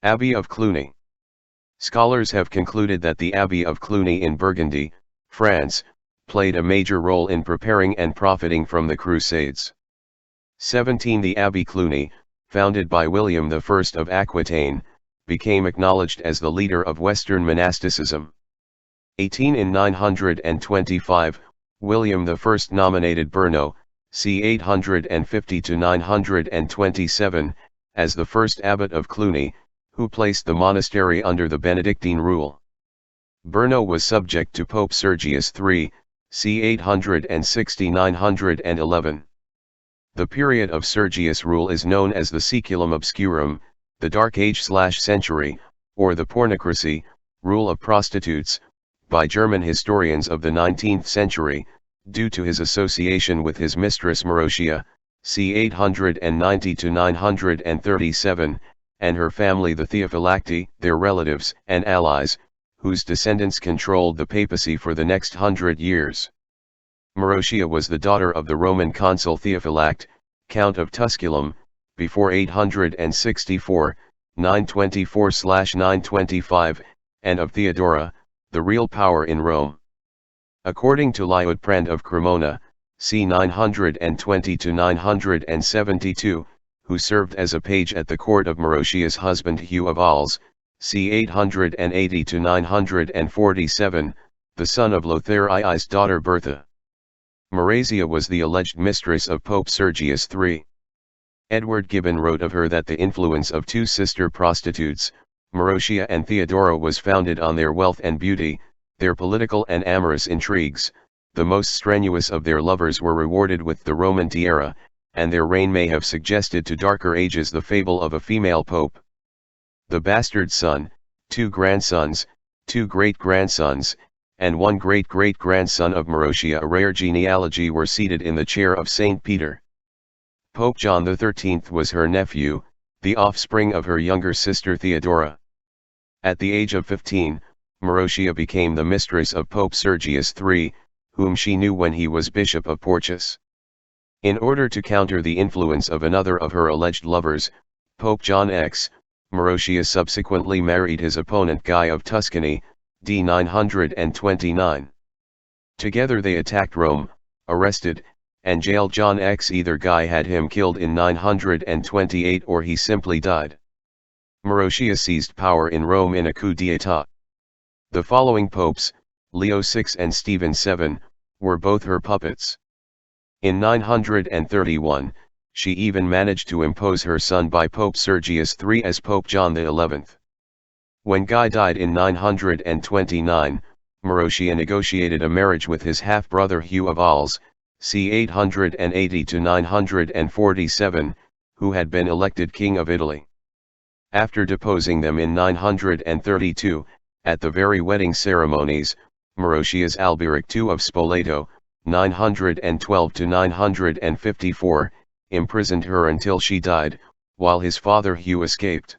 Abbey of Cluny. Scholars have concluded that the Abbey of Cluny in Burgundy, France, played a major role in preparing and profiting from the Crusades. 17. The Abbey Cluny, founded by William I of Aquitaine, became acknowledged as the leader of Western monasticism. 18. In 925, William I nominated Brno, c. 850–927, as the first abbot of Cluny, who placed the monastery under the Benedictine rule. Brno was subject to Pope Sergius III, c. 860–911. The period of Sergius' rule is known as the Saeculum Obscurum, the Dark Age/century, or the Pornocracy, rule of prostitutes, by German historians of the 19th century, due to his association with his mistress Marozia, c. 890–937, and her family the Theophylacti, their relatives and allies, whose descendants controlled the papacy for the next 100 years. Marozia was the daughter of the Roman consul Theophylact, Count of Tusculum, before 864, 924–925, and of Theodora, the real power in Rome. According to Liutprand of Cremona, c. 920–972, who served as a page at the court of Marozia's husband Hugh of Alls, c. 880–947, the son of Lothari's daughter Bertha. Marozia was the alleged mistress of Pope Sergius III. Edward Gibbon wrote of her that the influence of two sister prostitutes, Marozia and Theodora, was founded on their wealth and beauty, their political and amorous intrigues. The most strenuous of their lovers were rewarded with the Roman tiara, and their reign may have suggested to darker ages the fable of a female pope. The bastard son, 2 grandsons, 2 great-grandsons, and 1 great-great-grandson of Marozia, a rare genealogy, were seated in the chair of St. Peter. Pope John XIII was her nephew, the offspring of her younger sister Theodora. At the age of 15, Marozia became the mistress of Pope Sergius III, whom she knew when he was Bishop of Portus. In order to counter the influence of another of her alleged lovers, Pope John X, Marozia subsequently married his opponent Guy of Tuscany, d. 929. Together they attacked Rome, arrested, and jailed John X. Either Guy had him killed in 928 or he simply died. Marozia seized power in Rome in a coup d'état. The following popes, Leo VI and Stephen VII, were both her puppets. In 931, she even managed to impose her son by Pope Sergius III as Pope John XI. When Guy died in 929, Marozia negotiated a marriage with his half-brother Hugh of Alls, c. 880–947, who had been elected King of Italy. After deposing them in 932, at the very wedding ceremonies, Marozia's Alberic II of Spoleto, 912–954, imprisoned her until she died, while his father Hugh escaped.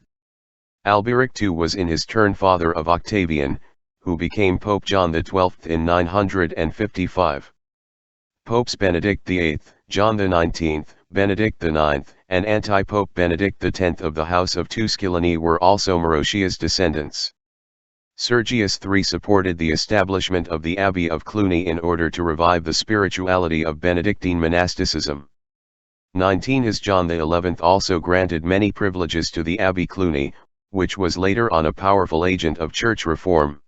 Alberic II was in his turn father of Octavian, who became Pope John XII in 955. Popes Benedict VIII, John XIX, Benedict IX, and anti-Pope Benedict X of the House of Tusculani were also Marozia's descendants. Sergius III supported the establishment of the Abbey of Cluny in order to revive the spirituality of Benedictine monasticism. 19. His John XI also granted many privileges to the Abbey Cluny, which was later on a powerful agent of church reform.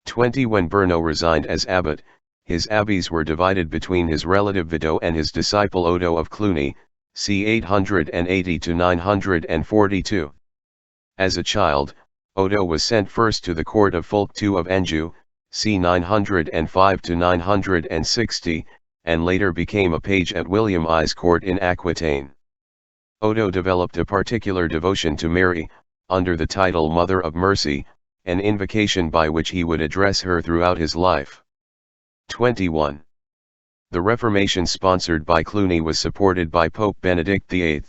20. When Brno resigned as abbot, his abbeys were divided between his relative Vido and his disciple Odo of Cluny, c. 880–942. As a child, Odo was sent first to the court of Fulk II of Anjou, c. 905–960, and later became a page at William I's court in Aquitaine. Odo developed a particular devotion to Mary, under the title Mother of Mercy, an invocation by which he would address her throughout his life. 21. The Reformation sponsored by Cluny was supported by Pope Benedict VIII,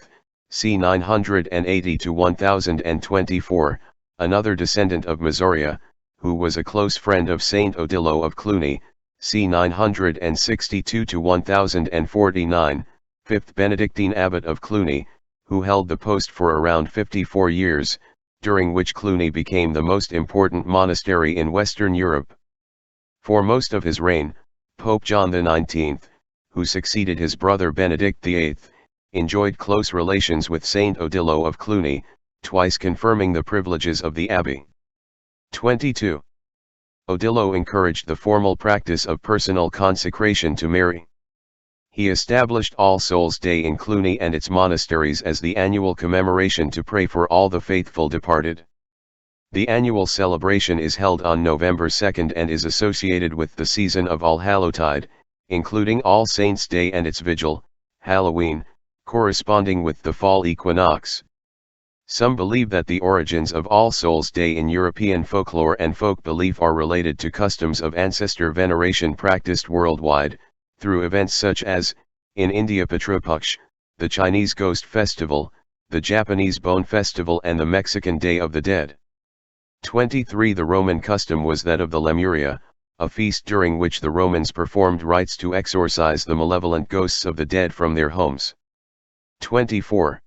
c. 980–1024, another descendant of Mazoria, who was a close friend of Saint Odilo of Cluny, c. 962–1049, fifth Benedictine abbot of Cluny, who held the post for around 54 years, during which Cluny became the most important monastery in Western Europe. For most of his reign, Pope John XIX, who succeeded his brother Benedict VIII, enjoyed close relations with Saint Odilo of Cluny, twice confirming the privileges of the abbey. 22. Odilo encouraged the formal practice of personal consecration to Mary. He established All Souls' Day in Cluny and its monasteries as the annual commemoration to pray for all the faithful departed. The annual celebration is held on November 2 and is associated with the season of All-Hallowtide, including All Saints' Day and its vigil, Halloween, corresponding with the fall equinox. Some believe that the origins of All Souls' Day in European folklore and folk belief are related to customs of ancestor veneration practiced worldwide, through events such as, in India Pitrupaksh, the Chinese Ghost Festival, the Japanese Bone Festival and the Mexican Day of the Dead. 23. The Roman custom was that of the Lemuria, a feast during which the Romans performed rites to exorcise the malevolent ghosts of the dead from their homes. 24.